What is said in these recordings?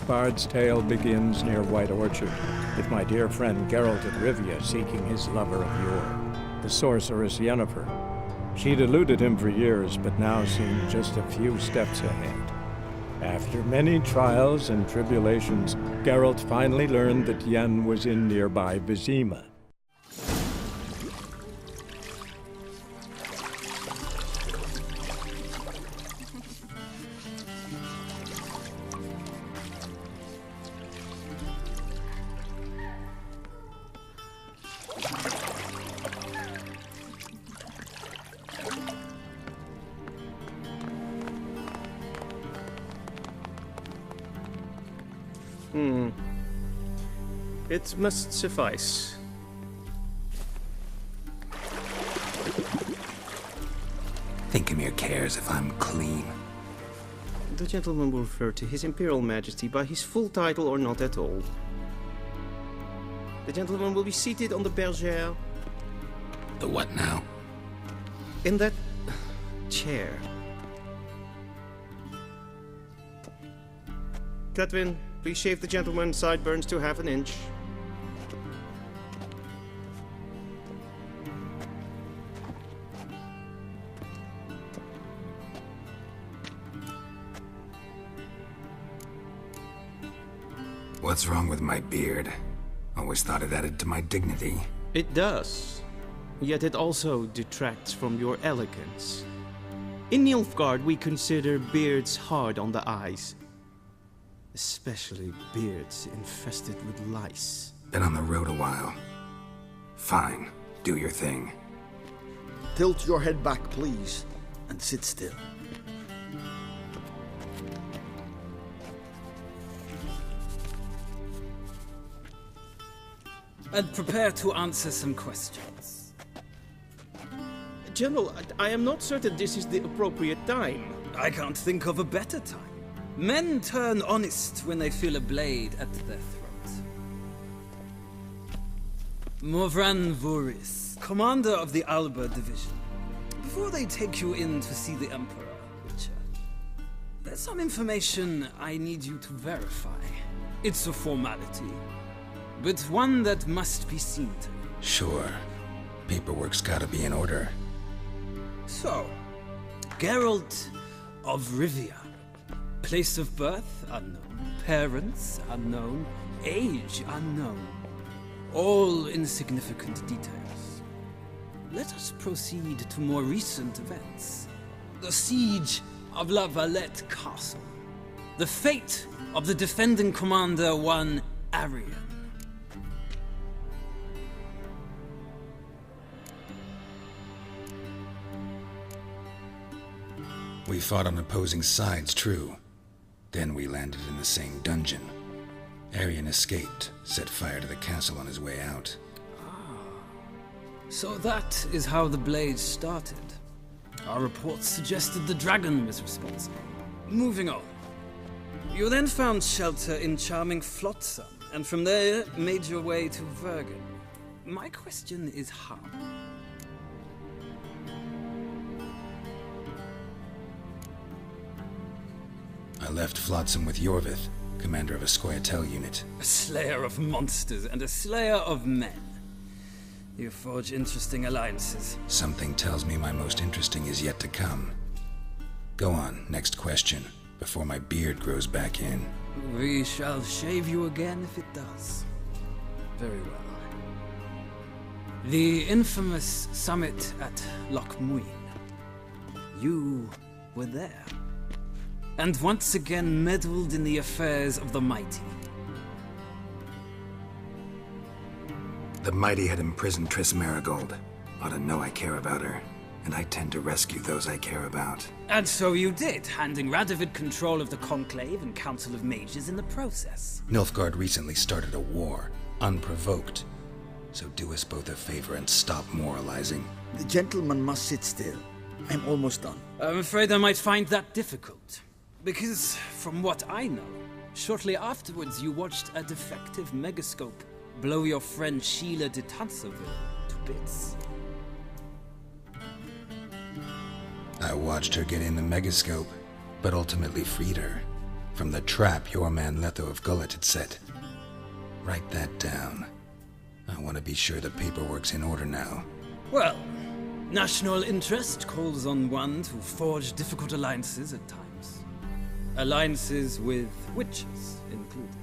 bard's tale begins near White Orchard, with my dear friend Geralt of Rivia seeking his lover of yore, the sorceress Yennefer. She'd eluded him for years, but now seemed just a few steps ahead. After many trials and tribulations, Geralt finally learned that Yen was in nearby Vesemir. It must suffice. Think Emhyr cares if I'm clean? The gentleman will refer to His Imperial Majesty by his full title or not at all. The gentleman will be seated on the bergère. The what now? In that chair. Cletwin, please shave the gentleman's sideburns to half an inch. What's wrong with my beard? Always thought it added to my dignity. It does. Yet it also detracts from your elegance. In Nilfgaard, we consider beards hard on the eyes. Especially beards infested with lice. Been on the road a while. Fine. Do your thing. Tilt your head back, please, and sit still. And prepare to answer some questions. General, I am not certain this is the appropriate time. I can't think of a better time. Men turn honest when they feel a blade at their throat. Morvran Voris, commander of the Alba Division. Before they take you in to see the Emperor, Witcher, there's some information I need you to verify. It's a formality, but one that must be seen to. Sure. Paperwork's gotta be in order. So, Geralt of Rivia. Place of birth, unknown. Parents, unknown. Age, unknown. All insignificant details. Let us proceed to more recent events. The siege of La Valette Castle. The fate of the defending commander, one Arian. We fought on opposing sides, true. Then we landed in the same dungeon. Arian escaped, set fire to the castle on his way out. So that is how the Blade started. Our reports suggested the dragon was responsible. Moving on. You then found shelter in charming Flotsam, and from there made your way to Vergen. My question is how? I left Flotsam with Yorvith, commander of a Scoia'tael unit. A slayer of monsters and a slayer of men. You forge interesting alliances. Something tells me my most interesting is yet to come. Go on, next question, before my beard grows back in. We shall shave you again if it does. Very well. The infamous summit at Loch Muin. You were there. And once again meddled in the affairs of the mighty. The mighty had imprisoned Triss Merigold. Ought to know I care about her, and I tend to rescue those I care about. And so you did, handing Radovid control of the Conclave and Council of Mages in the process. Nilfgaard recently started a war, unprovoked. So do us both a favor and stop moralizing. The gentleman must sit still. I'm almost done. I'm afraid I might find that difficult. Because, from what I know, shortly afterwards you watched a defective megascope blow your friend Sheila de Tanserville to bits. I watched her get in the megascope, but ultimately freed her. From the trap your man Letho of Gullet had set. Write that down. I want to be sure the paperwork's in order now. Well, national interest calls on one to forge difficult alliances at times. Alliances with witches included.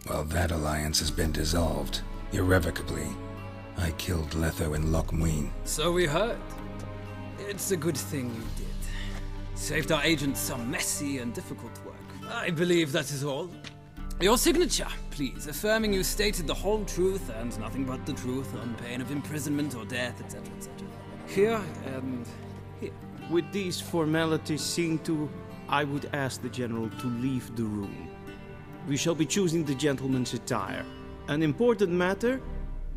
Well, that alliance has been dissolved, irrevocably. I killed Letho in Loch Muin. So we heard. It's a good thing you did. Saved our agents some messy and difficult work. I believe that is all. Your signature, please, affirming you stated the whole truth and nothing but the truth on pain of imprisonment or death, etc., etc. Here and here. With these formalities seen to, I would ask the General to leave the room. We shall be choosing the gentleman's attire. An important matter,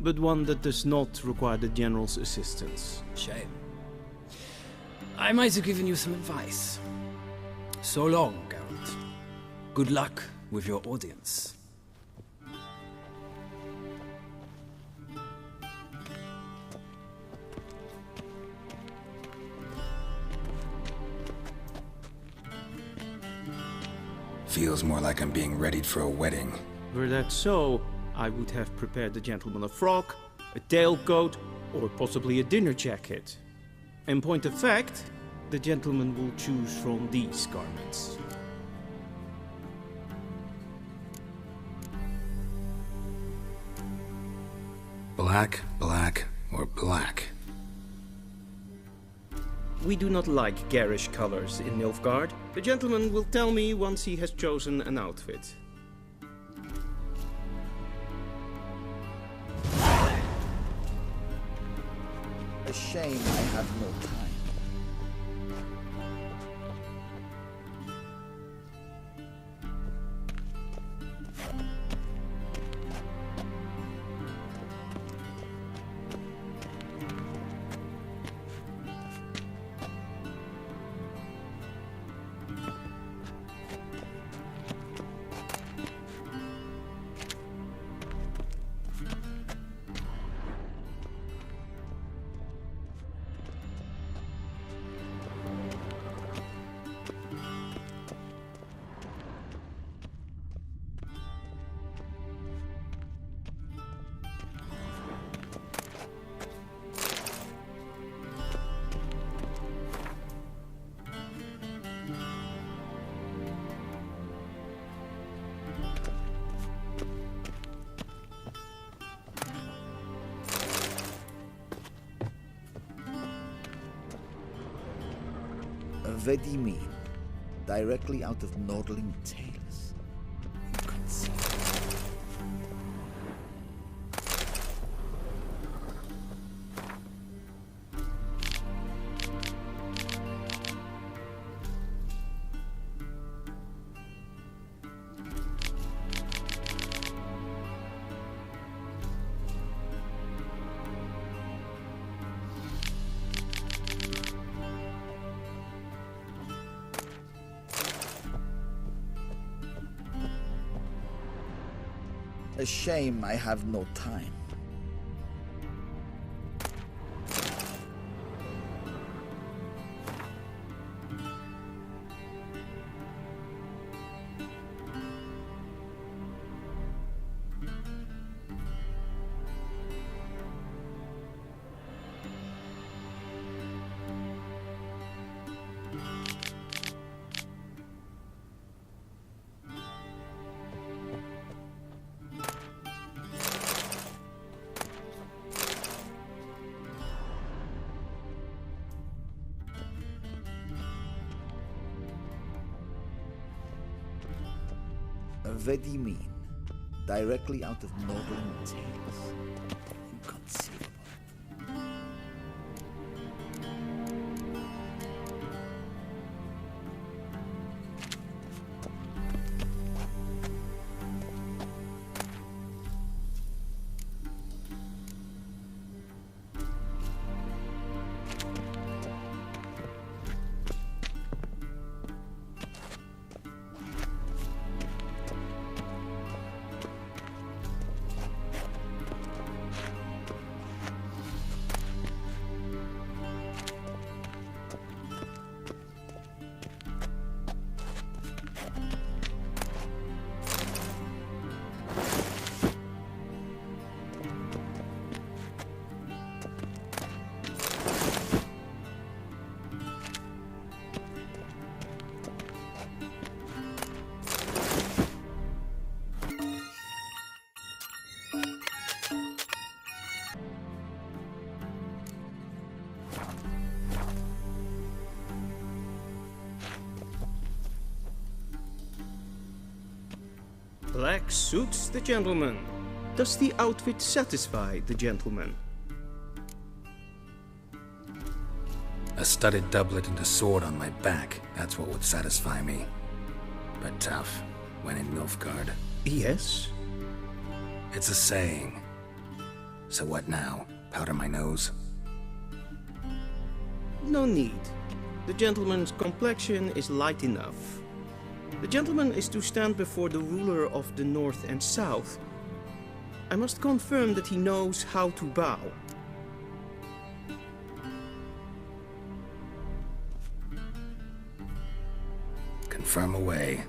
but one that does not require the General's assistance. Shame. I might have given you some advice. So long, Geralt. Good luck with your audience. Feels more like I'm being readied for a wedding. Were that so, I would have prepared the gentleman a frock, a tailcoat, or possibly a dinner jacket. In point of fact, the gentleman will choose from these garments. Black, black, or black? We do not like garish colors in Nilfgaard. The gentleman will tell me once he has chosen an outfit. A shame I have no time. Vesemir, directly out of Nordling Tales. Inconceivable. A shame I have no time. Vesemir, directly out of Nordling Tales. Inconceivable. Black suits the gentleman. Does the outfit satisfy the gentleman? A studded doublet and a sword on my back, that's what would satisfy me. But tough, when in Nilfgaard. Yes? It's a saying. So what now? Powder my nose? No need. The gentleman's complexion is light enough. The gentleman is to stand before the ruler of the North and South. I must confirm that he knows how to bow. Confirm away.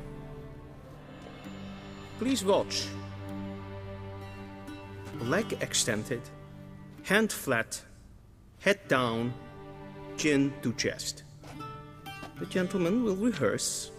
Please watch. Leg extended, hand flat, head down, chin to chest. The gentleman will rehearse.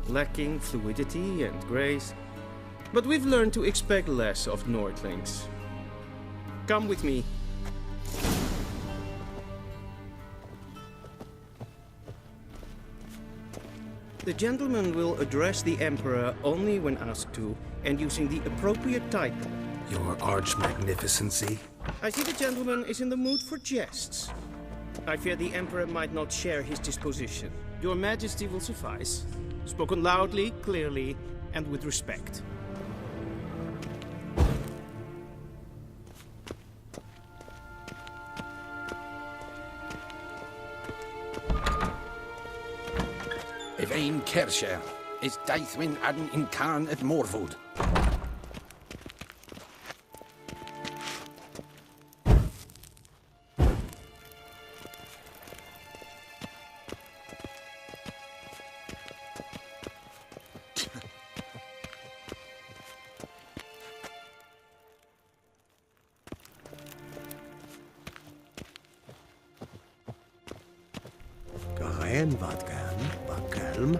Lacking fluidity and grace. But we've learned to expect less of Nordlings. Come with me. The gentleman will address the Emperor only when asked to, and using the appropriate title. Your arch-magnificency? I see the gentleman is in the mood for jests. I fear the Emperor might not share his disposition. Your Majesty will suffice. Spoken loudly, clearly, and with respect. Evain Kersher is Daithwin Adden in Karn at Morwood. Garen wat gern, Bakelm.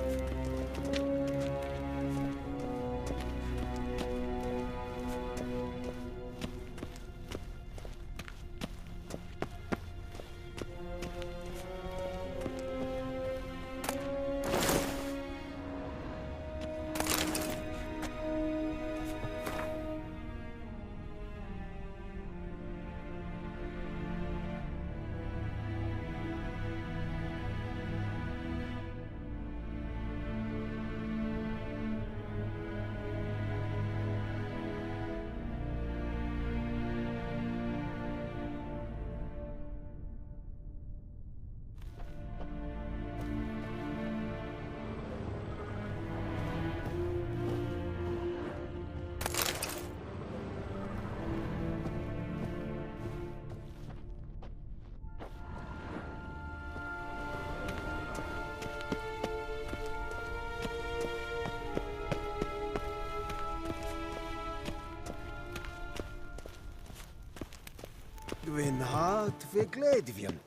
Gwyn hart fi gledfion.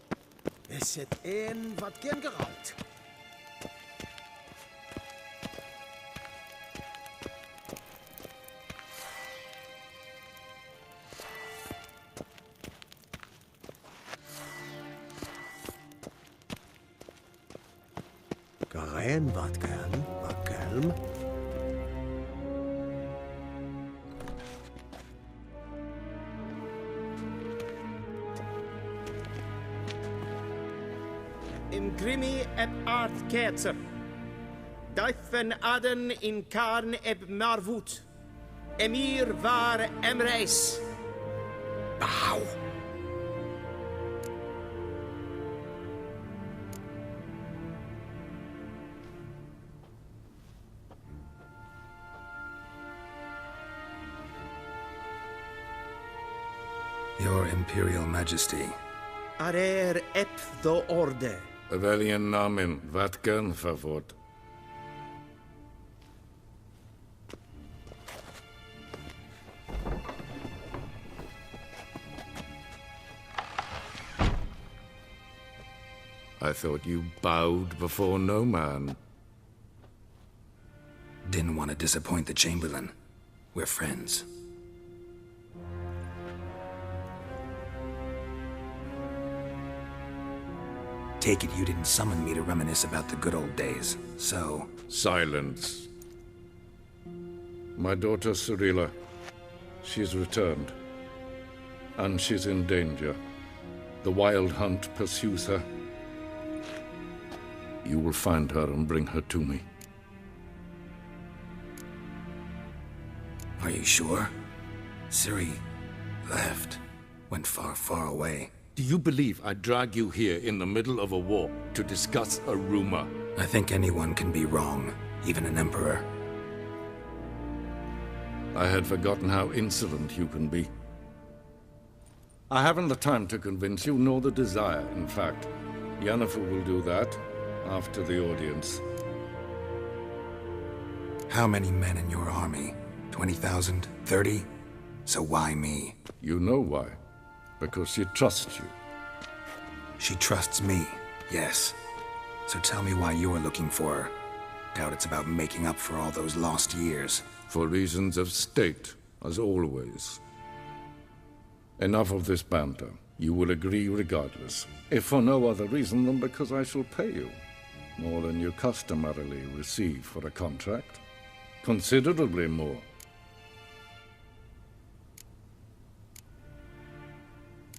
Is het een wat gen Geralt? Garen wat gern, Bakelm. Grimmy eb Art Ketzer. Daithwen Adden in Karn eb Marwood. Emhyr var Emreis. Bow. Your Imperial Majesty, ep do orde. Welchen Namen? Wat gern verwort? I thought you bowed before no man. Didn't want to disappoint the Chamberlain. We're friends. Take it you didn't summon me to reminisce about the good old days, so... Silence. My daughter Cirilla, she's returned. And she's in danger. The Wild Hunt pursues her. You will find her and bring her to me. Are you sure? Ciri left. Went far, far away. Do you believe I drag you here in the middle of a war to discuss a rumor? I think anyone can be wrong, even an emperor. I had forgotten how insolent you can be. I haven't the time to convince you, nor the desire, in fact. Yennefer will do that after the audience. How many men in your army? 20,000? 30? So why me? You know why. Because she trusts you. She trusts me, yes. So tell me why you're looking for her. Doubt it's about making up for all those lost years. For reasons of state, as always. Enough of this banter. You will agree regardless. If for no other reason than because I shall pay you. More than you customarily receive for a contract. Considerably more.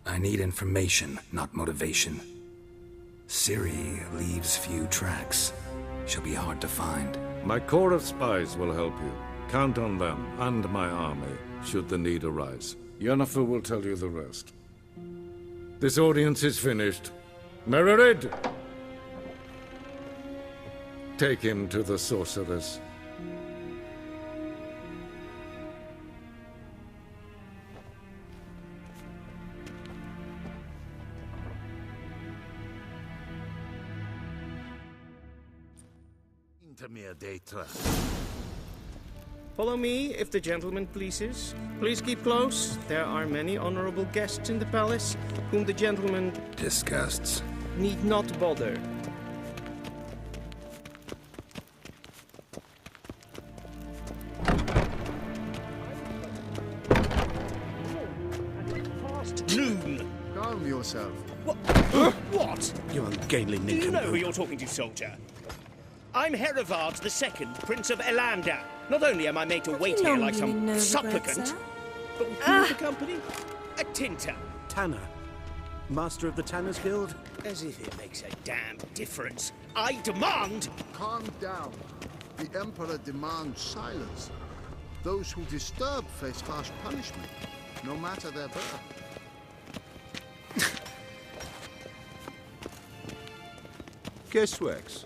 I need information, not motivation. Ciri leaves few tracks. She'll be hard to find. My corps of spies will help you. Count on them, and my army, should the need arise. Yennefer will tell you the rest. This audience is finished. Mererid! Take him to the sorceress. Follow me, if the gentleman pleases. Please keep close. There are many honorable guests in the palace, whom the gentleman Disgusts. need not bother. Noon! Calm yourself. What? You ungainly Do you know who nincompoop. you're talking to, soldier? I'm Herivard II, Prince of Elander. Not only am I made to wait here like some supplicant, but with who for company? A tinter. Tanner. Master of the Tanners Guild? As if it makes a damn difference. I demand... Calm down. The Emperor demands silence. Those who disturb face harsh punishment, no matter their birth. Guessworks.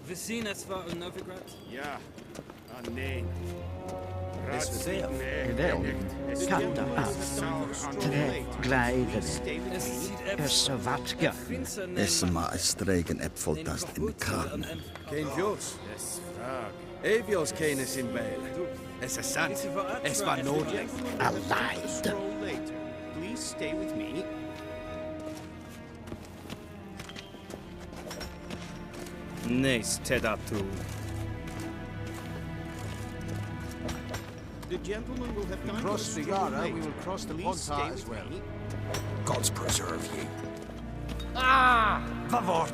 Vecinas var Novigrad. Ja, nee. Katta glädjade Ösavatka. Esma stregen epfoltast in Karn. Kein Jos. Evios kenes in Bale. Es ist sant. Es war notlich. Alive. Please stay with me. Nice, Tedatu. The gentleman will have time Cross the Yara, we will cross the Please stay Pontar as with well. me. Gods preserve ye. Vavort!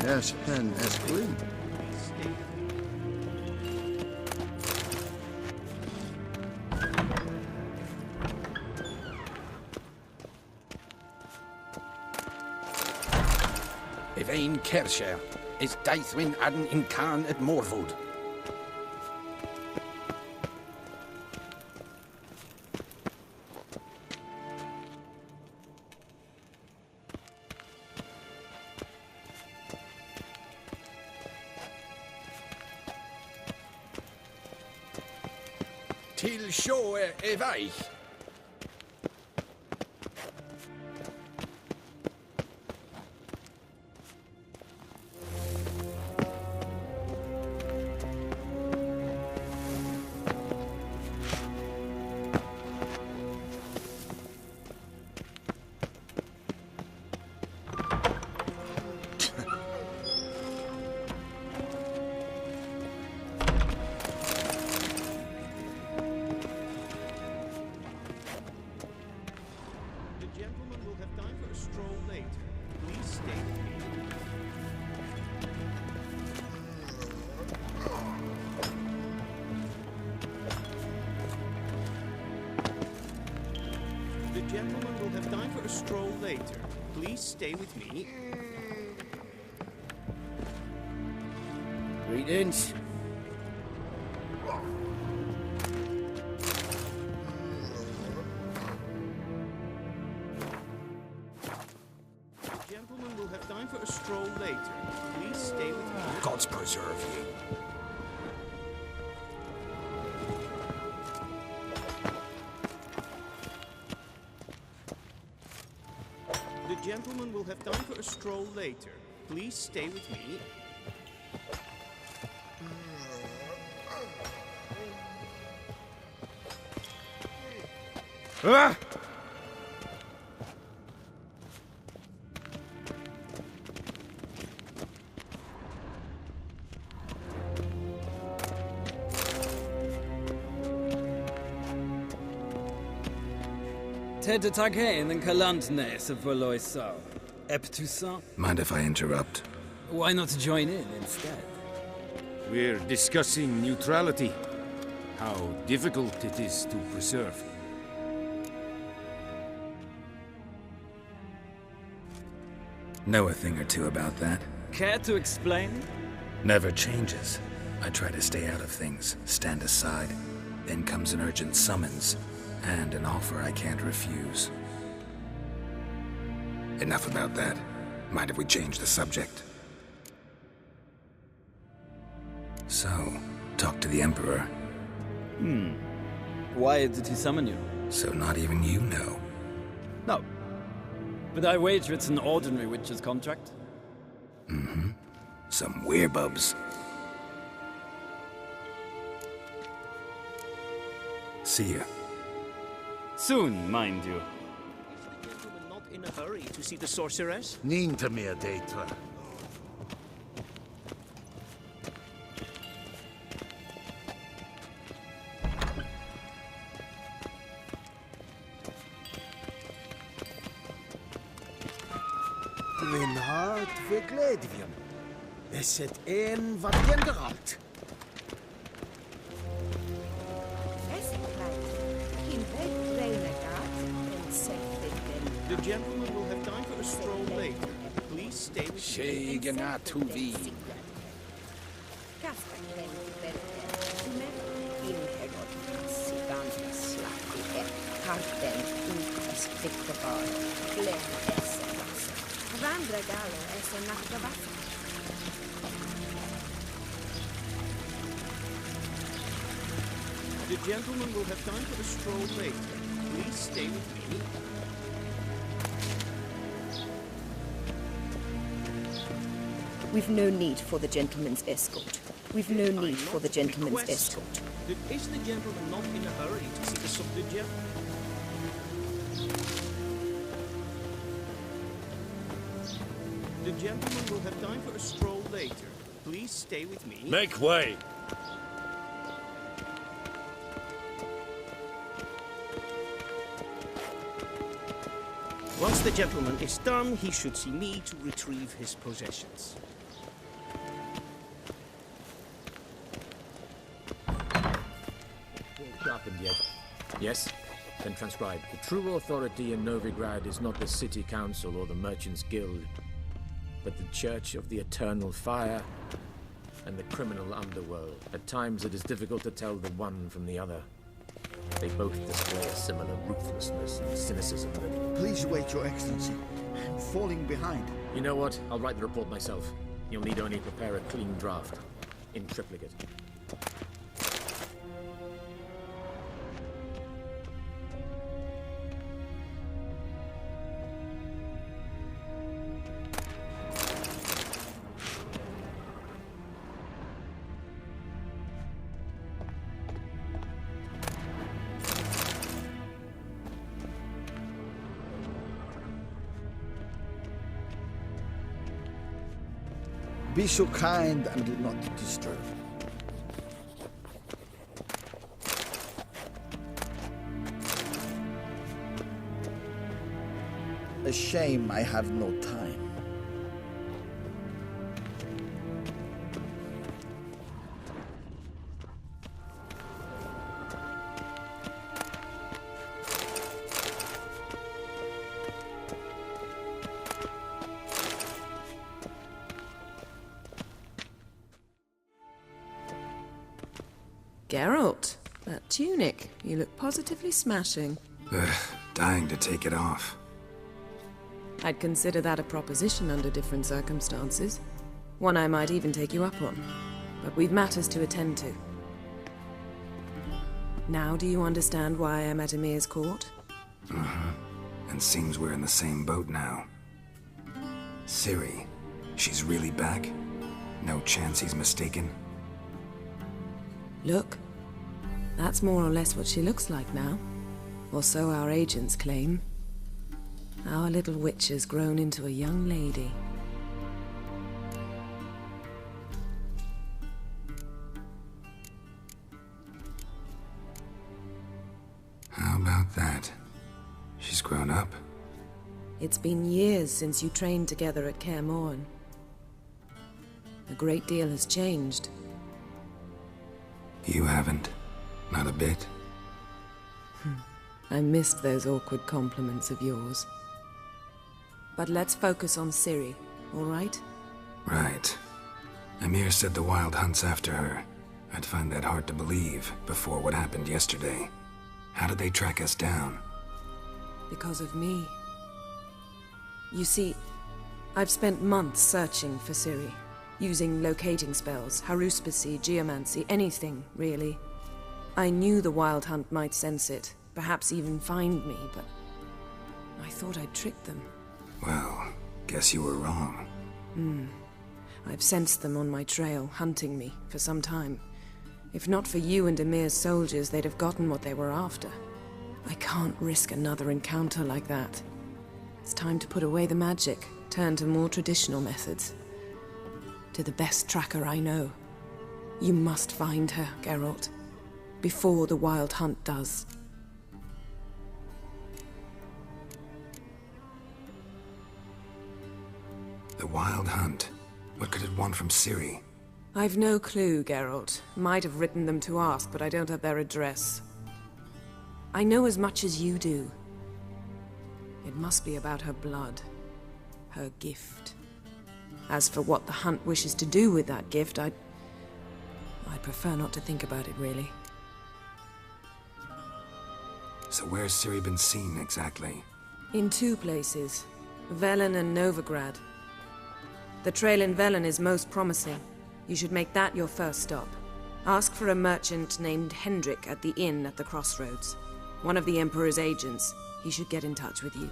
Yes, pen as clean. If ein Kersher is Deithwin adden in Khan at Morwood. Til sjå vei. Stay with me. Greetings. The gentleman will have time for a stroll later. Please stay with me. Gods preserve you. The gentleman will have time for a stroll later. Please stay with me. Ah! Ted Taghain and Kalantnes of Voloisau. Eptusa? Mind if I interrupt? Why not join in instead? We're discussing neutrality. How difficult it is to preserve. Know a thing or two about that? Care to explain? Never changes. I try to stay out of things, stand aside. Then comes an urgent summons, and an offer I can't refuse. Enough about that. Mind if we change the subject? So, talk to the Emperor. Why did he summon you? So not even you know. No. But I wager it's an ordinary witch's contract. Mm-hmm. Some werebubs. See ya. Soon, mind you. Is the gentleman not in a hurry to see the sorceress? Ninta mer Dettlaff. Min hart för glädjen. Esset en vad Geralt. The gentleman will have time for a stroll later. Please stay with me. Tjejorna tog vid. The gentleman will have time for a stroll later. Please stay with me. We've no need for the gentleman's escort. We've no need for the gentleman's escort. Is the gentleman not in a hurry to see the subject? The gentleman will have time for a stroll later. Please stay with me. Make way! Once the gentleman is done, he should see me to retrieve his possessions. Sharpened yet? Yes? Then transcribe. The true authority in Novigrad is not the City Council or the Merchants' Guild, but the Church of the Eternal Fire and the criminal underworld. At times it is difficult to tell the one from the other. They both display a similar ruthlessness and cynicism that... Please wait, Your Excellency. I'm falling behind. You know what? I'll write the report myself. You'll need only prepare a clean draft. In triplicate. Be so kind and do not disturb. A shame I have no time. Geralt, that tunic. You look positively smashing. Ugh, dying to take it off. I'd consider that a proposition under different circumstances. One I might even take you up on. But we've matters to attend to. Now do you understand why I'm at Emhyr's court? Uh-huh. And seems we're in the same boat now. Ciri, she's really back? No chance he's mistaken? Look, that's more or less what she looks like now. Or so our agents claim. Our little witch has grown into a young lady. How about that? She's grown up? It's been years since you trained together at Kaer Morhen. A great deal has changed. You haven't? Not a bit? I missed those awkward compliments of yours. But let's focus on Ciri, all right? Right. Emhyr said the Wild Hunt's after her. I'd find that hard to believe before what happened yesterday. How did they track us down? Because of me. You see, I've spent months searching for Ciri, using locating spells, haruspicy, geomancy, anything, really. I knew the Wild Hunt might sense it, perhaps even find me, but I thought I'd tricked them. Well, guess you were wrong. I've sensed them on my trail, hunting me, for some time. If not for you and Emhyr's soldiers, they'd have gotten what they were after. I can't risk another encounter like that. It's time to put away the magic, turn to more traditional methods. To the best tracker I know. You must find her, Geralt. Before the Wild Hunt does. The Wild Hunt? What could it want from Ciri? I've no clue, Geralt. Might have written them to ask, but I don't have their address. I know as much as you do. It must be about her blood. Her gift. As for what the Hunt wishes to do with that gift, I'd prefer not to think about it, really. So where's Ciri been seen, exactly? In two places. Velen and Novigrad. The trail in Velen is most promising. You should make that your first stop. Ask for a merchant named Hendrik at the inn at the crossroads. One of the Emperor's agents. He should get in touch with you.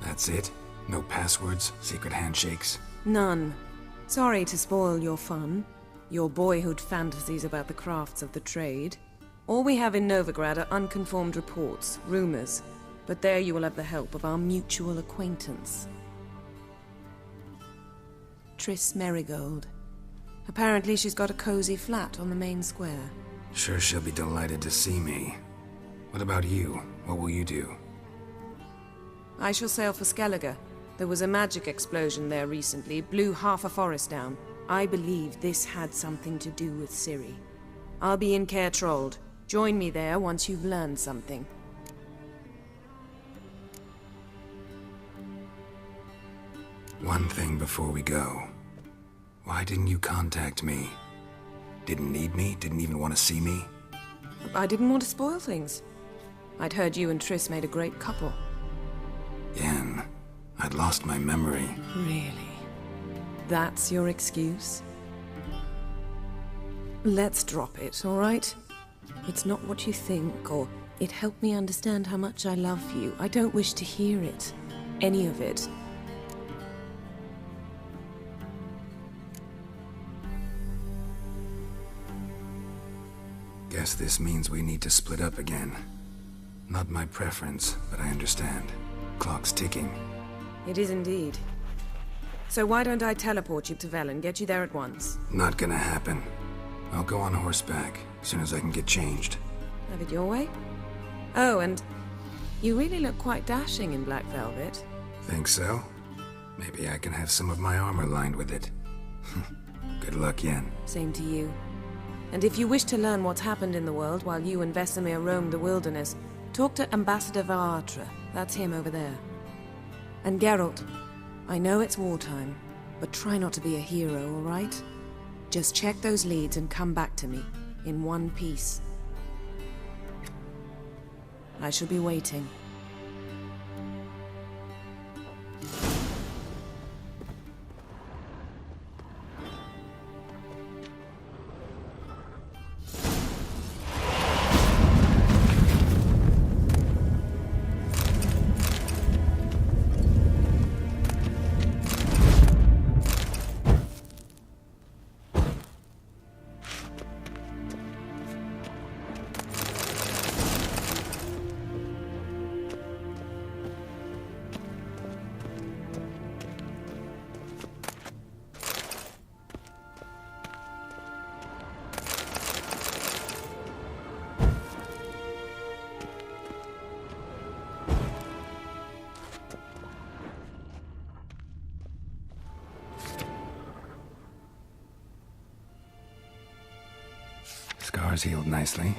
That's it? No passwords? Secret handshakes? None. Sorry to spoil your fun. Your boyhood fantasies about the crafts of the trade. All we have in Novigrad are unconfirmed reports, rumors. But there you will have the help of our mutual acquaintance. Triss Merigold. Apparently she's got a cozy flat on the main square. Sure she'll be delighted to see me. What about you? What will you do? I shall sail for Skellige. There was a magic explosion there recently, blew half a forest down. I believe this had something to do with Ciri. I'll be in Caer Trold. Join me there once you've learned something. One thing before we go. Why didn't you contact me? Didn't need me? Didn't even want to see me? I didn't want to spoil things. I'd heard you and Triss made a great couple. Yen, I'd lost my memory. Really? That's your excuse? Let's drop it, all right? It's not what you think, or it helped me understand how much I love you. I don't wish to hear it. Any of it. Guess this means we need to split up again. Not my preference, but I understand. Clock's ticking. It is indeed. So why don't I teleport you to Vel and get you there at once? Not gonna happen. I'll go on horseback as soon as I can get changed. Have it your way? Oh, and you really look quite dashing in black velvet. Think so? Maybe I can have some of my armor lined with it. Good luck, Yen. Same to you. And if you wish to learn what's happened in the world while you and Vesemir roamed the wilderness, talk to Ambassador Varatra. That's him over there. And Geralt, I know it's wartime, but try not to be a hero, all right? Just check those leads and come back to me, in one piece. I shall be waiting. Scars healed nicely.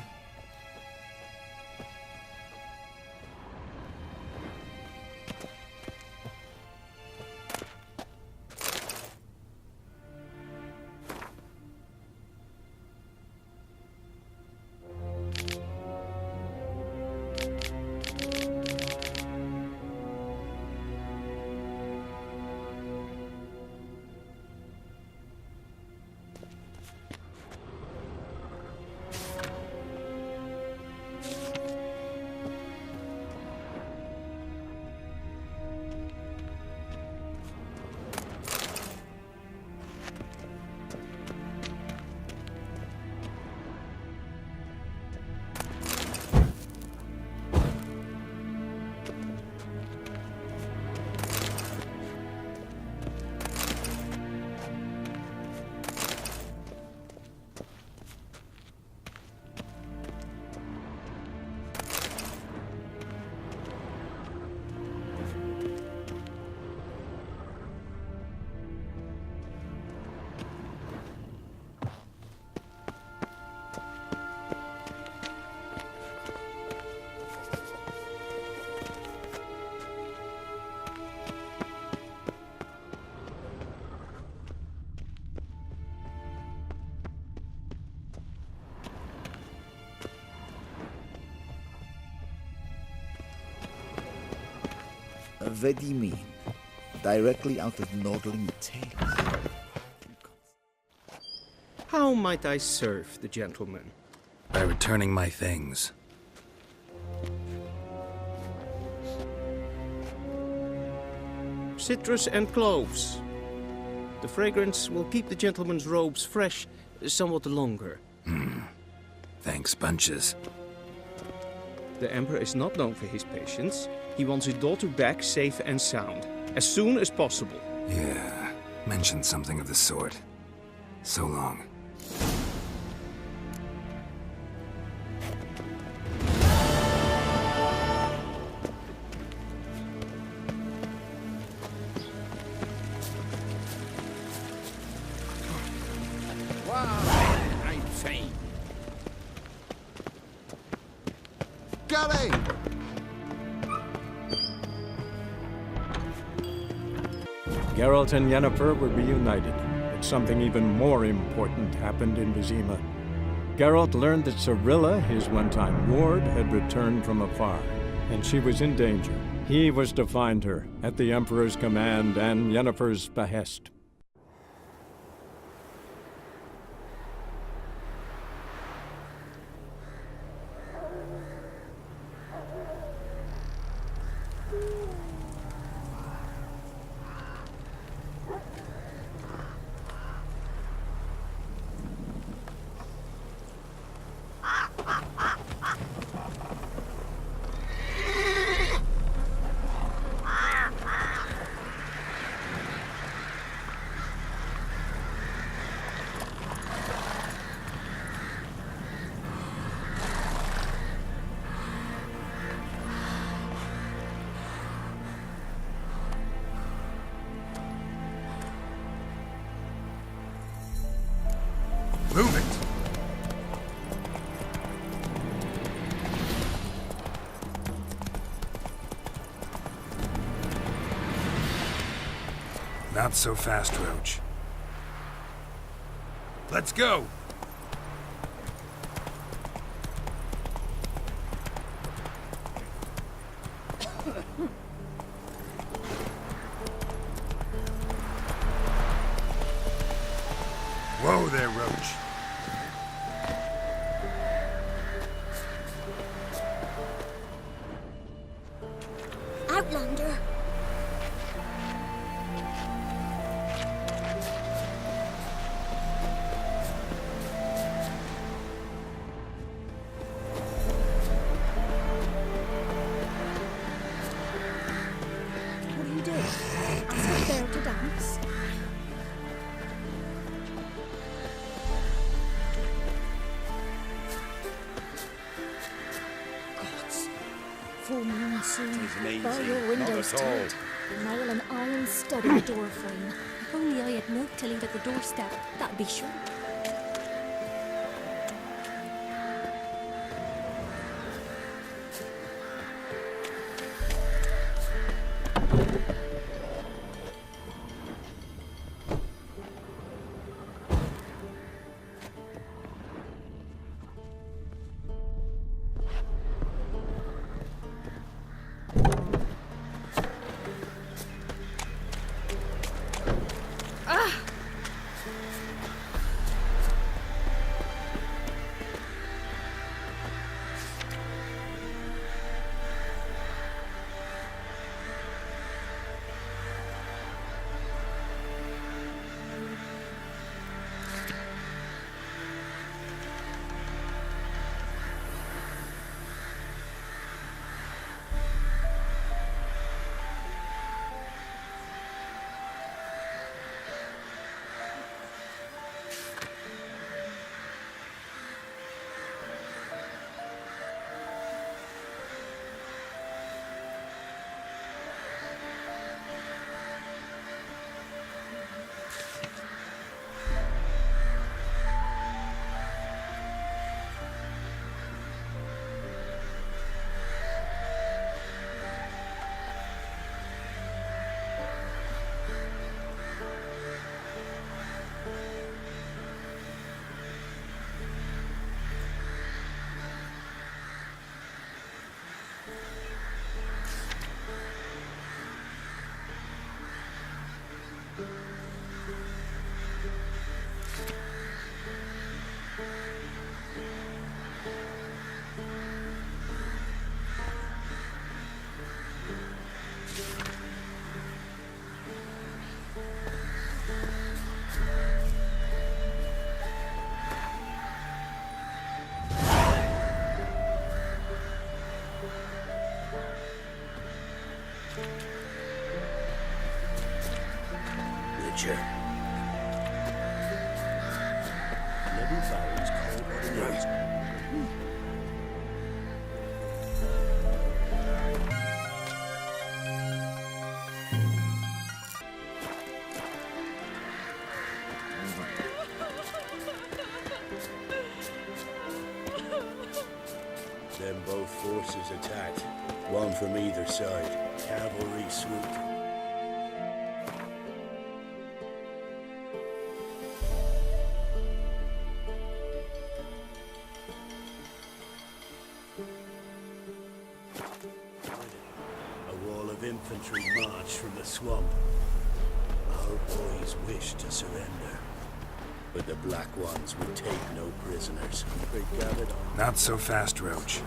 What do you mean? Directly out of Nordling tales. How might I serve the gentleman? By returning my things. Citrus and cloves. The fragrance will keep the gentleman's robes fresh somewhat longer. Thanks, bunches. The Emperor is not known for his patience. He wants his daughter back safe and sound, as soon as possible. Yeah, mentioned something of the sort. So long. I'm fine. Galley! Geralt and Yennefer were reunited, but something even more important happened in Vesemir. Geralt learned that Cirilla, his one-time ward, had returned from afar, and she was in danger. He was to find her, at the Emperor's command and Yennefer's behest. Move it! Not so fast, Roach. Let's go! Whoa there, Roach. Outlander. What are you doing? Ask Bear to dance. Full moon soon. Bar your windows tight. Nail an iron stud in the door frame. If only I had milk to leave at the doorstep, that'd be sure. Witcher. Level Barons call what it is. Then both forces attacked, one from either side. Cavalry swooped. Infantry marched from the swamp. Our boys wished to surrender, but the Black Ones would take no prisoners. They gathered on. Not so fast, Roach.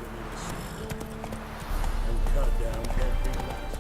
And cut down every last.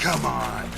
Come on!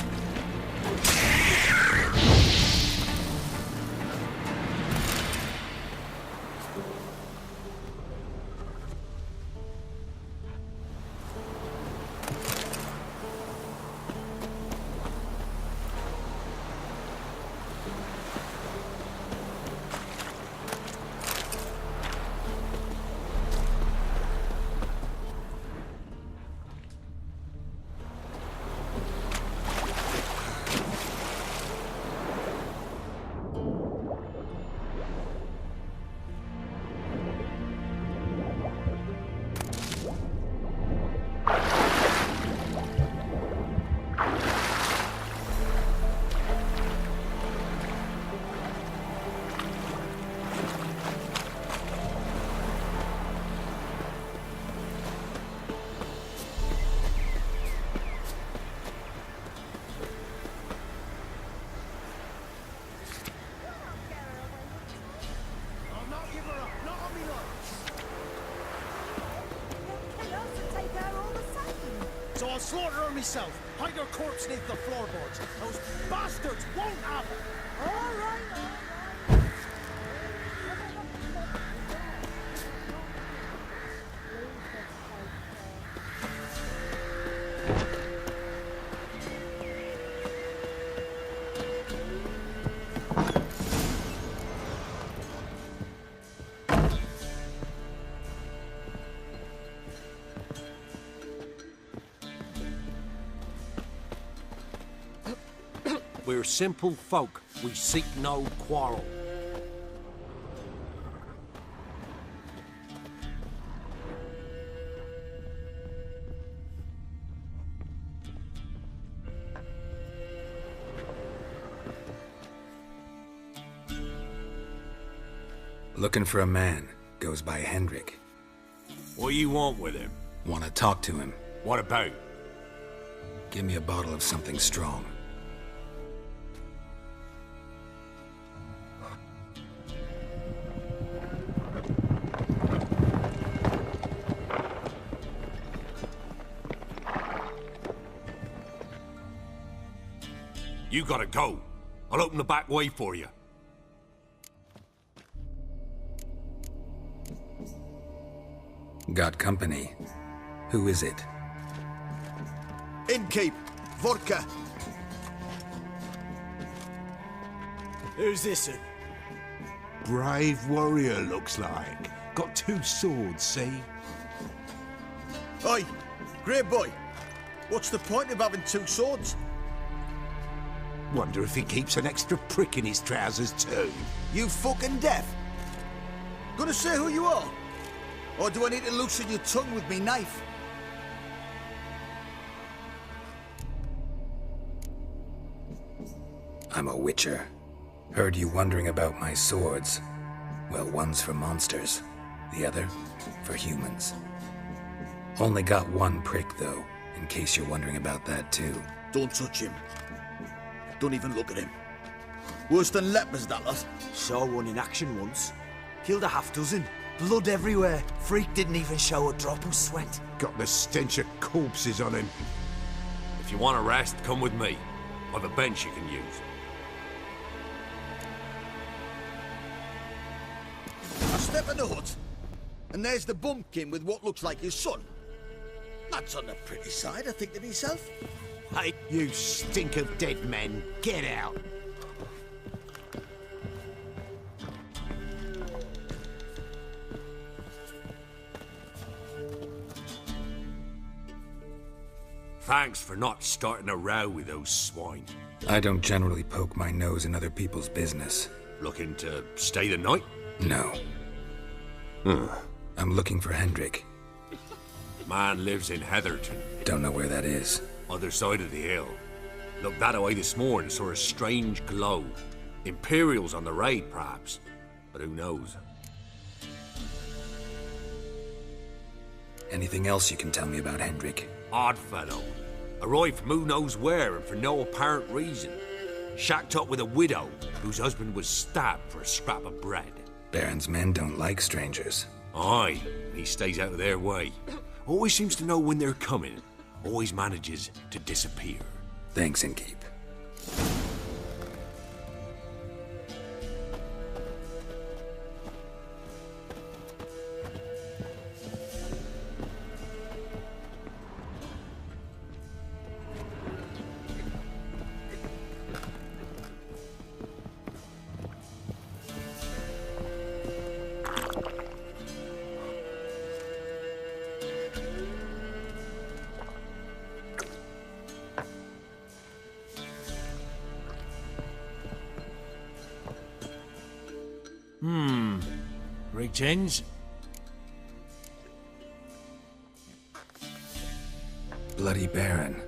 So I'll slaughter her myself. Hide her corpse beneath the floorboards. Those bastards won't have it. All right. We're simple folk. We seek no quarrel. Looking for a man. Goes by Hendrik. What do you want with him? Want to talk to him. What about? Give me a bottle of something strong. You gotta go. I'll open the back way for you. Got company. Who is it? Innkeep, vodka. Who's this? Brave warrior, looks like. Got 2 swords, see? Oi, grey boy. What's the point of having 2 swords? Wonder if he keeps an extra prick in his trousers too. You fucking deaf? Gonna say who you are? Or do I need to loosen your tongue with me knife? I'm a witcher. Heard you wondering about my swords. Well, one's for monsters, the other for humans. Only got 1 prick, though, in case you're wondering about that, too. Don't touch him. Don't even look at him. Worse than lepers, that lot. Saw one in action once. Killed a half-dozen. Blood everywhere. Freak didn't even show a drop of sweat. Got the stench of corpses on him. If you want a rest, come with me. I've a bench you can use. I step in the hut, and there's the bumpkin with what looks like his son. That's on the pretty side, I think to myself. Hey, you stink of dead men. Get out. Thanks for not starting a row with those swine. I don't generally poke my nose in other people's business. Looking to stay the night? No. I'm looking for Hendrik. Man lives in Heatherton. Don't know where that is. Other side of the hill. Looked that away this morning, saw a strange glow. Imperials on the raid, perhaps. But who knows? Anything else you can tell me about Hendrik? Odd fellow. Arrived from who knows where and for no apparent reason. Shacked up with a widow whose husband was stabbed for a scrap of bread. Baron's men don't like strangers. Aye, he stays out of their way. Always seems to know when they're coming. Always manages to disappear. Thanks, Innkeep. Greetings. Bloody Baron.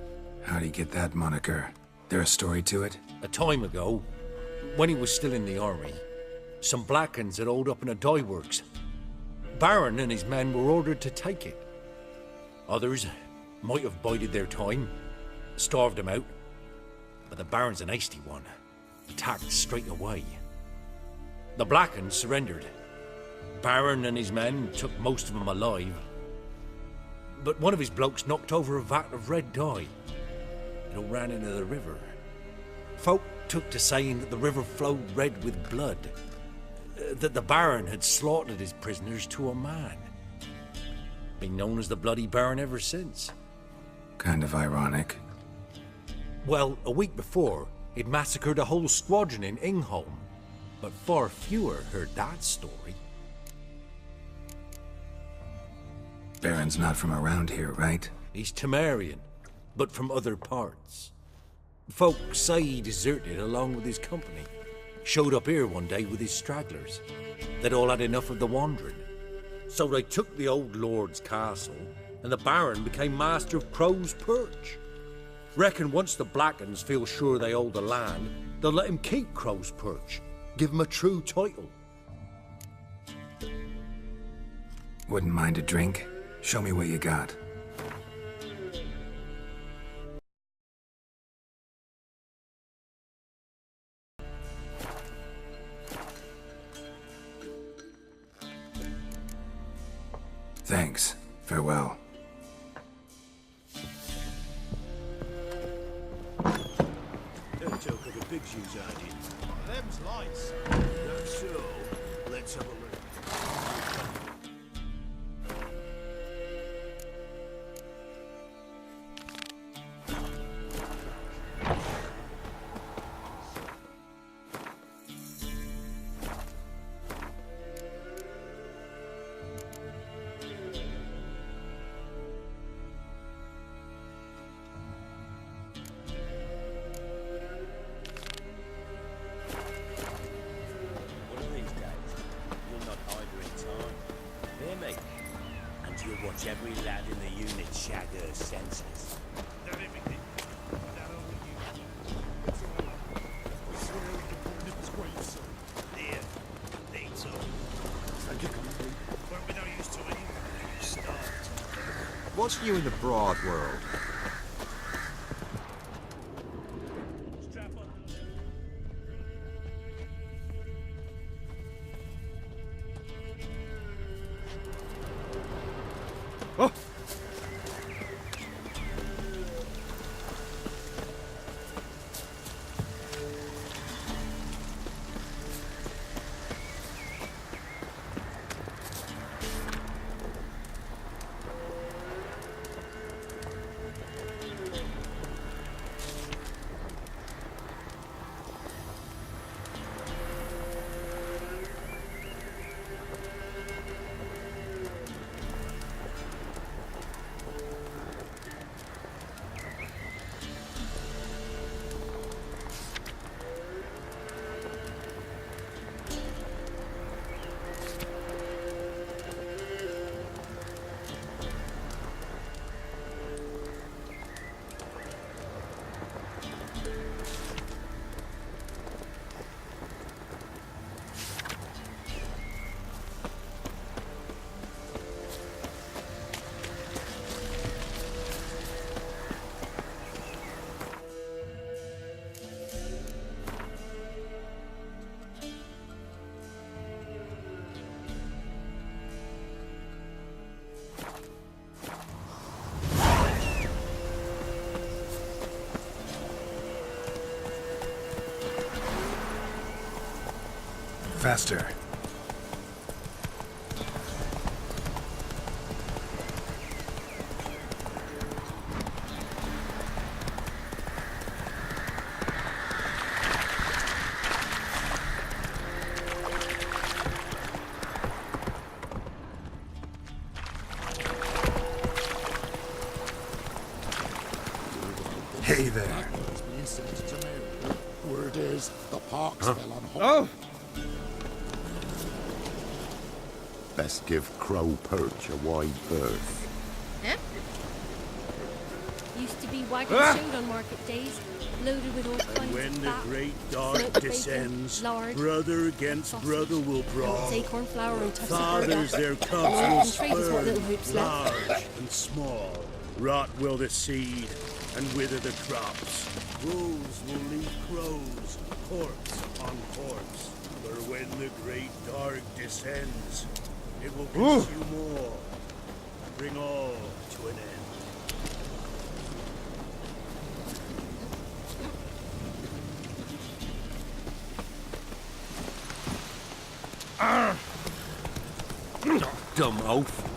How'd he get that moniker? There a story to it? A time ago, when he was still in the army, some Blackens had holed up in a dye works. Baron and his men were ordered to take it. Others might have bided their time, starved him out, but the Baron's an hasty one. Attacked straight away. The Blackens surrendered. Baron and his men took most of them alive, but one of his blokes knocked over a vat of red dye. It all ran into the river. Folk took to saying that the river flowed red with blood, that the Baron had slaughtered his prisoners to a man. Been known as the Bloody Baron ever since. Kind of ironic. Well, a week before, he'd massacred a whole squadron in Ingholm, but far fewer heard that story. Baron's not from around here, right? He's Temerian, but from other parts. Folk say he deserted along with his company. Showed up here one day with his stragglers. They'd all had enough of the wandering. So they took the old lord's castle, and the Baron became master of Crow's Perch. Reckon once the Blackens feel sure they hold the land, they'll let him keep Crow's Perch. Give him a true title. Wouldn't mind a drink? Show me what you got. Thanks. Farewell. Don't talk of the big shoes I did. Them's lights. That's so. Let's have a look. Every lad in the unit shag her senses. Not everything. Not only you. It's all right. We swear we can put Nipp's grave soon. Yeah, need to. Thank you, Commander. Won't be no use to it. You starved. What's new in the broad world? Oh! Faster. Hey there. Word is, the pox fell on home. Oh! Best give Crow Perch a wide berth. Huh? Used to be wagon showed on market days, loaded with all kinds And when of the fat, great dark smoked bacon, descends, lard, brother against sausage, brother will brawl. acorn flour and tufts of Fathers burdock. their And cubs will trade is what little spurn, hoops left. large and small. Rot will the seed, and wither the crops. Wolves will leave crows, corpse upon corpse. For when the great dark descends, it will consume all, bring all to an end. Dumb oaf.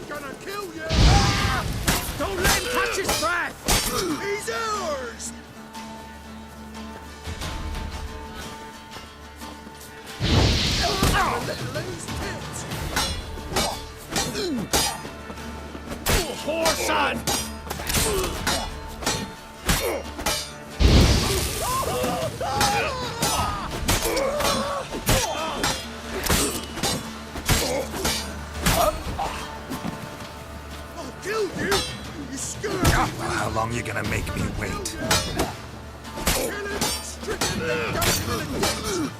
Gonna kill you! Don't let him catch his breath! He's ours! Poor son! I'll kill you! You scurry! How long you gonna make me wait? Kill him! Stricken and dump him in a ditch!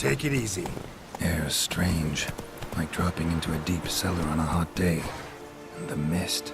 Take it easy. Air's strange, like dropping into a deep cellar on a hot day. And the mist.